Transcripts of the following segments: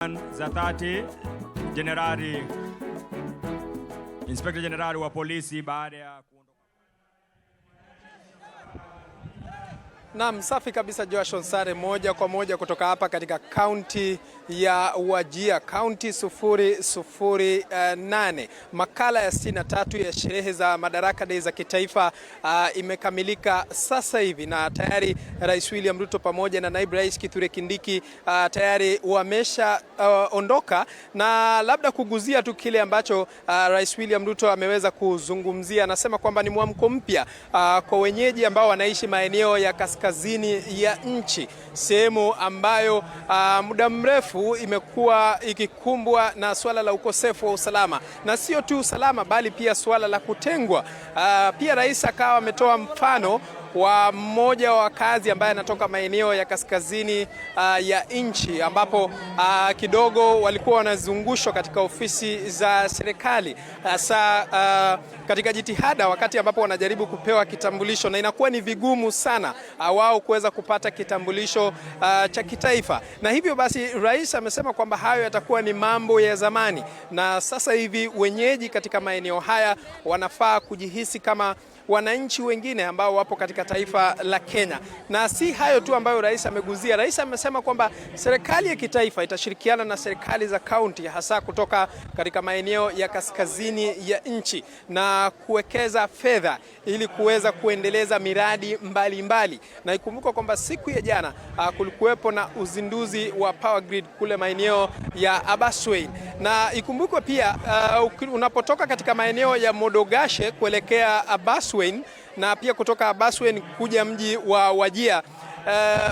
za 30 Jenerali Inspector Jenerali wa polisi baada ya Naam, safi kabisa Joshua Sare, moja kwa moja kutoka hapa katika kaunti ya Wajir, kaunti 008. Makala ya 63 ya sherehe za Madaraka Day za kitaifa imekamilika sasa hivi, na tayari Rais William Ruto pamoja na Naibu Rais Kithure Kindiki tayari wamesha ondoka, na labda kuguzia tu kile ambacho Rais William Ruto ameweza kuzungumzia. Anasema kwamba ni mwamko mpya kwa wenyeji ambao wanaishi maeneo ya kaskazini ya nchi, sehemu ambayo muda mrefu imekuwa ikikumbwa na swala la ukosefu wa usalama, na sio tu usalama bali pia swala la kutengwa. Pia rais akawa ametoa mfano wa mmoja wa wakazi ambaye anatoka maeneo ya kaskazini ya nchi, ambapo kidogo walikuwa wanazungushwa katika ofisi za serikali, hasa katika jitihada wakati ambapo wanajaribu kupewa kitambulisho, na inakuwa ni vigumu sana wao kuweza kupata kitambulisho cha kitaifa. Na hivyo basi rais amesema kwamba hayo yatakuwa ni mambo ya zamani, na sasa hivi wenyeji katika maeneo haya wanafaa kujihisi kama wananchi wengine ambao wapo katika taifa la Kenya. Na si hayo tu ambayo rais ameguzia. Rais amesema kwamba serikali ya kitaifa itashirikiana na serikali za kaunti, hasa kutoka katika maeneo ya kaskazini ya nchi, na kuwekeza fedha ili kuweza kuendeleza miradi mbalimbali. Na ikumbuka kwamba siku ya jana kulikuwepo na uzinduzi wa power grid kule maeneo ya Abaswein. Na ikumbukwe pia unapotoka katika maeneo ya Modogashe kuelekea Abaswein, na pia kutoka Abaswein kuja mji wa Wajir,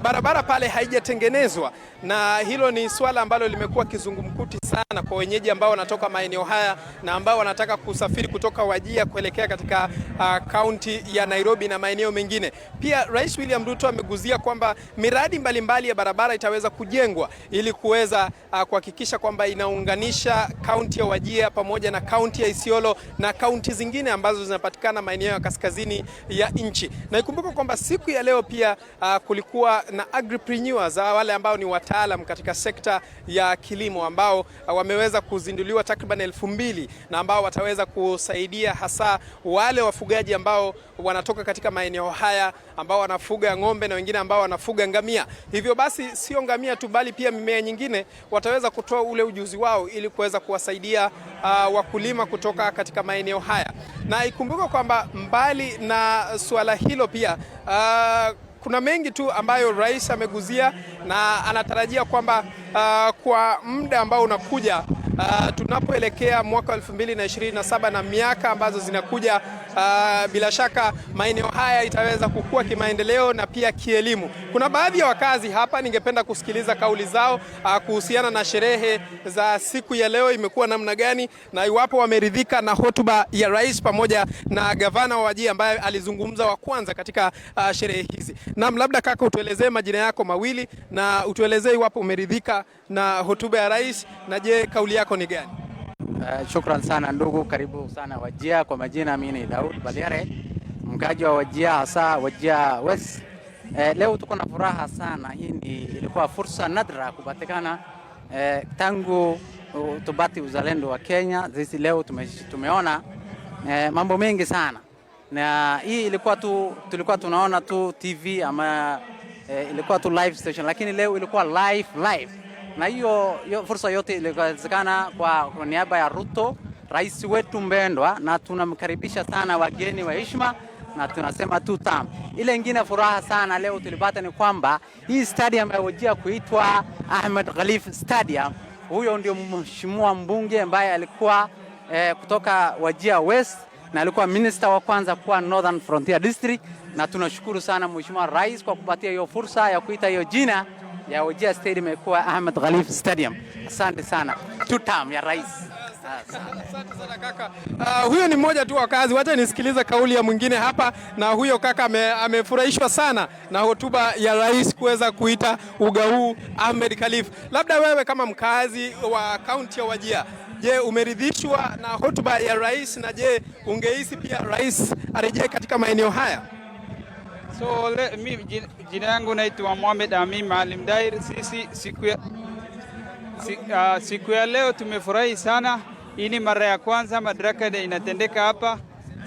barabara pale haijatengenezwa, na hilo ni swala ambalo limekuwa kizungumkuti sana kwa wenyeji ambao wanatoka maeneo haya na ambao wanataka kusafiri kutoka Wajir kuelekea katika kaunti ya Nairobi na maeneo mengine. Pia Rais William Ruto ameguzia kwamba miradi mbalimbali ya barabara itaweza kujengwa ili kuweza kuhakikisha kwamba inaunganisha kaunti ya Wajir pamoja na kaunti ya Isiolo na kaunti zingine ambazo zinapatikana maeneo ya kaskazini ya nchi. Na ikumbuka kwamba siku ya leo pia kulikuwa na agripreneurs, wale ambao ni wataalam katika sekta ya kilimo, ambao wameweza kuzinduliwa takriban 2000, na ambao wataweza kusaidia hasa wale wafugaji ambao wanatoka katika maeneo haya, ambao wanafuga ng'ombe na wengine ambao wanafuga ngamia. Hivyo basi sio ngamia tu bali pia mimea nyingine wataweza kutoa ule ujuzi wao ili kuweza kuwasaidia wakulima kutoka katika maeneo haya. Na ikumbuka kwamba mbali na suala hilo pia kuna mengi tu ambayo rais ameguzia, na anatarajia kwamba kwa muda ambao unakuja, tunapoelekea mwaka 2027 na miaka ambazo zinakuja, bila shaka maeneo haya itaweza kukua kimaendeleo na pia kielimu. Kuna baadhi ya wakazi hapa, ningependa kusikiliza kauli zao kuhusiana na sherehe za siku ya leo imekuwa namna gani, na iwapo wameridhika na hotuba ya rais pamoja na gavana wa Wajir ambaye alizungumza wa kwanza katika sherehe hizi. Naam, labda kaka, utuelezee majina yako mawili na utuelezee iwapo umeridhika na hotuba ya rais, na je, kauli yako ni gani? Shukran sana ndugu, karibu sana Wajir. Kwa majina mimi ni Daud Baliare, mkaji wa Wajir, hasa Wajir West. Leo tuko na furaha sana. Hii ilikuwa fursa nadra kupatikana tangu tubati uzalendo wa Kenya. Sisi leo tumeona mambo mengi sana, na hii tulikuwa tunaona tu TV ama ilikuwa tu live station, lakini leo ilikuwa live. Na hiyo fursa yote iliwezekana kwa niaba ya Ruto, rais wetu mpendwa, na tunamkaribisha sana wageni wa heshima, na tunasema tu tam. Ile nyingine furaha sana leo tulipata ni kwamba hii stadium ya Wajir kuitwa Ahmed Khalif Stadium, huyo ndio mheshimiwa mbunge ambaye alikuwa kutoka Wajir West, na alikuwa minister wa kwanza kwa Northern Frontier District, na tunashukuru sana mheshimiwa rais kwa kupatia hiyo fursa ya kuita hiyo jina ya Wajir Stadium kwa Ahmed Khalif Stadium. Asante sana. Tutam ya rais. Asante sana kaka. Huyo ni mmoja tu wa kazi. Wacha nisikilize kauli ya mwingine hapa, na huyo kaka amefurahishwa sana na hotuba ya rais kuweza kuita uga huu Ahmed Khalif. Labda wewe kama mkazi wa kaunti ya Wajir, je, umeridhishwa na hotuba ya rais, na je ungehisi pia rais arejee katika maeneo haya? So mimi jina yangu naitwa Mohamed Amin Maalim Dair. Sisi Siku ya leo tumefurahi sana. Hii ni mara ya kwanza Madaraka Day inatendeka hapa.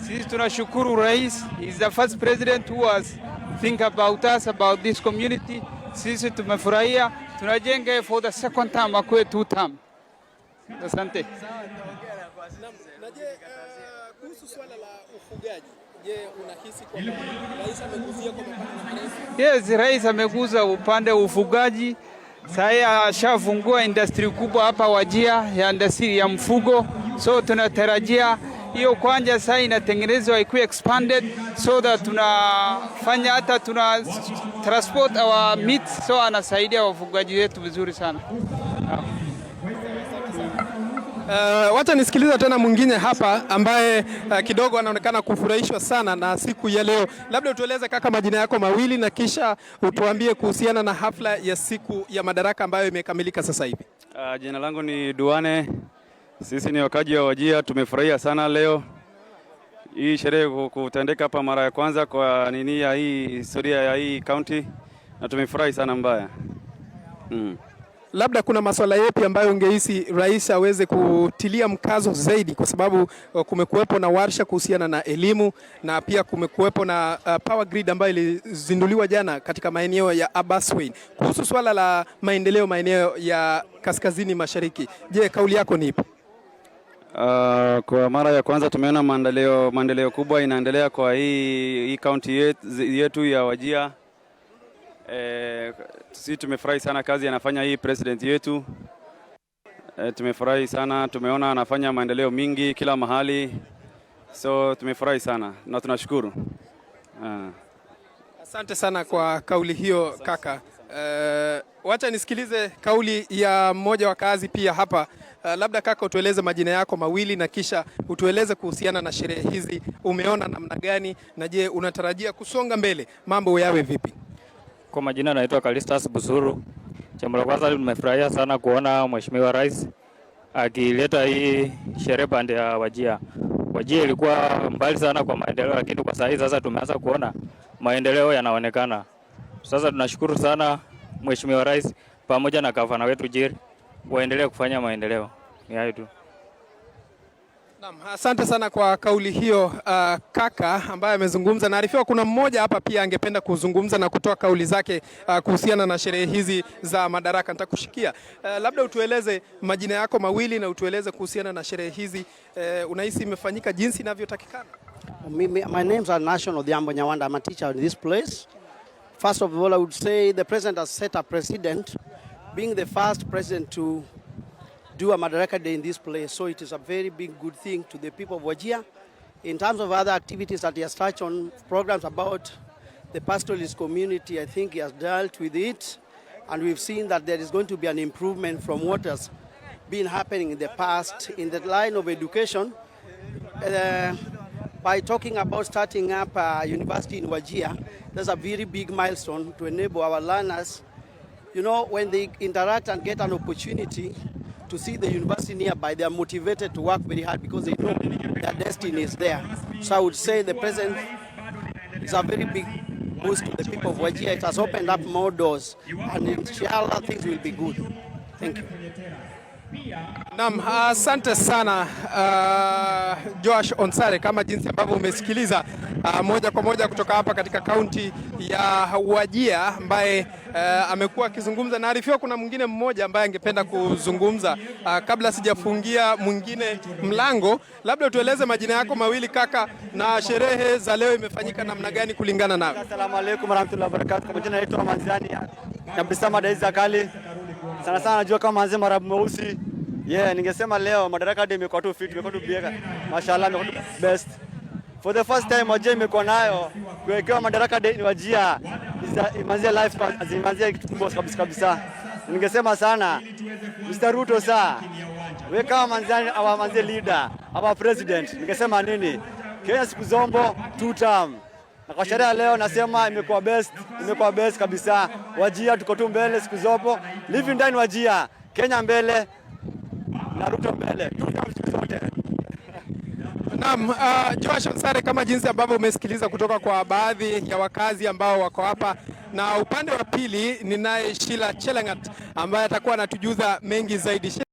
Sisi tunashukuru rais. He is the first president who was think about us, about this community. Sisi tumefurahia. Tunajenga for the second time, akwe 2 term. Asante. Kuhusu swala la ufugaji, je, unahisi kwamba rais ameguzia kwa mapana marefu? Yes, rais ameguza upande wa ufugaji. Sasa ashafungua industry kubwa hapa Wajia ya industry ya mfugo. So tunatarajia hiyo kwanja sasa inatengenezwa ikuwe expanded so that tunafanya hata tuna transport our meat, so anasaidia wafugaji wetu vizuri sana. Wacha nisikiliza tena mwingine hapa ambaye kidogo anaonekana kufurahishwa sana na siku ya leo. Labda utueleze kaka majina yako mawili na kisha utuambie kuhusiana na hafla ya siku ya Madaraka ambayo imekamilika sasa hivi. Jina langu ni Duane. Sisi ni wakaji wa Wajia, tumefurahia sana leo. Hii sherehe kutendeka hapa mara ya kwanza kwa nini ya hii historia ya hii county na tumefurahi sana mbaya. Labda kuna masuala yapi ambayo ungehisi rais aweze kutilia mkazo zaidi, kwa sababu kumekuwepo na warsha kuhusiana na elimu na pia kumekuwepo na power grid ambayo ilizinduliwa jana katika maeneo ya Abaswein kuhusu swala la maeneo ya kaskazini mashariki. Je, kauli yako ni ipi? Kwa mara ya kwanza tumeona maendeleo kubwa inaendelea kwa hii county yetu ya Wajia. Sisi tumefurahi sana kazi anafanya hii president yetu. Tumefurahi sana, tumeona anafanya maendeleo mingi kila mahali. So tumefurahi sana na tunashukuru. Asante sana kwa kauli hiyo kaka. Wacha nisikilize kauli ya mmoja wa kazi pia hapa. Labda kaka, utueleze majina yako mawili na kisha utueleze kuhusiana na sherehe hizi. Umeona namna gani na je, unatarajia kusonga mbele mambo yawe vipi? Kwa majina naitwa Kalistas Busuru. Jambo la kwanza nimefurahia sana kuona Mheshimiwa Rais akileta hii sherehe pande ya Wajia. Wajia ilikuwa mbali sana kwa maendeleo, lakini kwa sasa tumeanza kuona maendeleo yanaonekana. Sasa tunashukuru sana Mheshimiwa Rais pamoja na gavana wetu Jerry waendelee kufanya maendeleo. Ni hayo tu. Naam, asante sana kwa kauli hiyo kaka ambaye amezungumza. Naarifiwa kuna mmoja hapa pia angependa kuzungumza na kutoa kauli zake kuhusiana na sherehe hizi za Madaraka. Nitakushikia. Labda utueleze majina yako mawili na utueleze kuhusiana na sherehe hizi. Unahisi imefanyika jinsi inavyotakikana? My name's National Odhiambo Nyawanda. I'm a teacher in this place. First of all, I would say the president has set a precedent, being the first president to do a Madaraka Day in this place. So it is a very big good thing to the people of Wajia. In terms of other activities that he has touched on, programs about the pastoralist community, I think he has dealt with it. And we've seen that there is going to be an improvement from what has been happening in the past. In the line of education, by talking about starting up a university in Wajia, that's a very big milestone to enable our learners, you know, when they interact and get an opportunity to see the university nearby, they are motivated to work very hard because they know their destiny is there. So I would say the present is a very big boost to the people of Wajia. It has opened up more doors, and inshallah things will be good. Thank you. Naam, asante sana Josh Onsare, kama jinsi ambavyo umesikiliza moja kwa moja kutoka hapa katika kaunti ya Wajia ambaye amekuwa akizungumza. Naarifiwa kuna mwingine mmoja ambaye angependa kuzungumza. Kabla sijafungia mwingine mlango, labda tueleze majina yako mawili kaka, na sherehe za leo imefanyika namna gani kulingana nawe? Asalamu alaykum warahmatullahi wabarakatuh. Kwa jina naitwa Manzani na Bisama Daiza Kali. Sana sana najua kama Manzi Marabu Mweusi. Ningesema leo Madaraka Day imekuwa tu fit, imekuwa tu biega. Mashallah, imekuwa tu best. For the first time Wajia imekuwa nayo kuwekewa Madaraka Day ni Wajia. Imanzia life imanzia kitu kubwa kabisa. Ningesema sana Mr. Ruto saa wewe kama Manzani au Manzi leader au president, ningesema nini? Kenya siku zombo 2 term. Na kwa sherehe leo nasema imekuwa best kabisa. Wajia tuko tu mbele siku zopo. Live ndani Wajia, Kenya mbele na Ruto mbele. Zote. Naam, Josh Onsare, kama jinsi ambavyo umesikiliza kutoka kwa baadhi ya wakazi ambao wako hapa, na upande wa pili ninaye Sheila Chelangat ambaye atakuwa anatujuza mengi zaidi.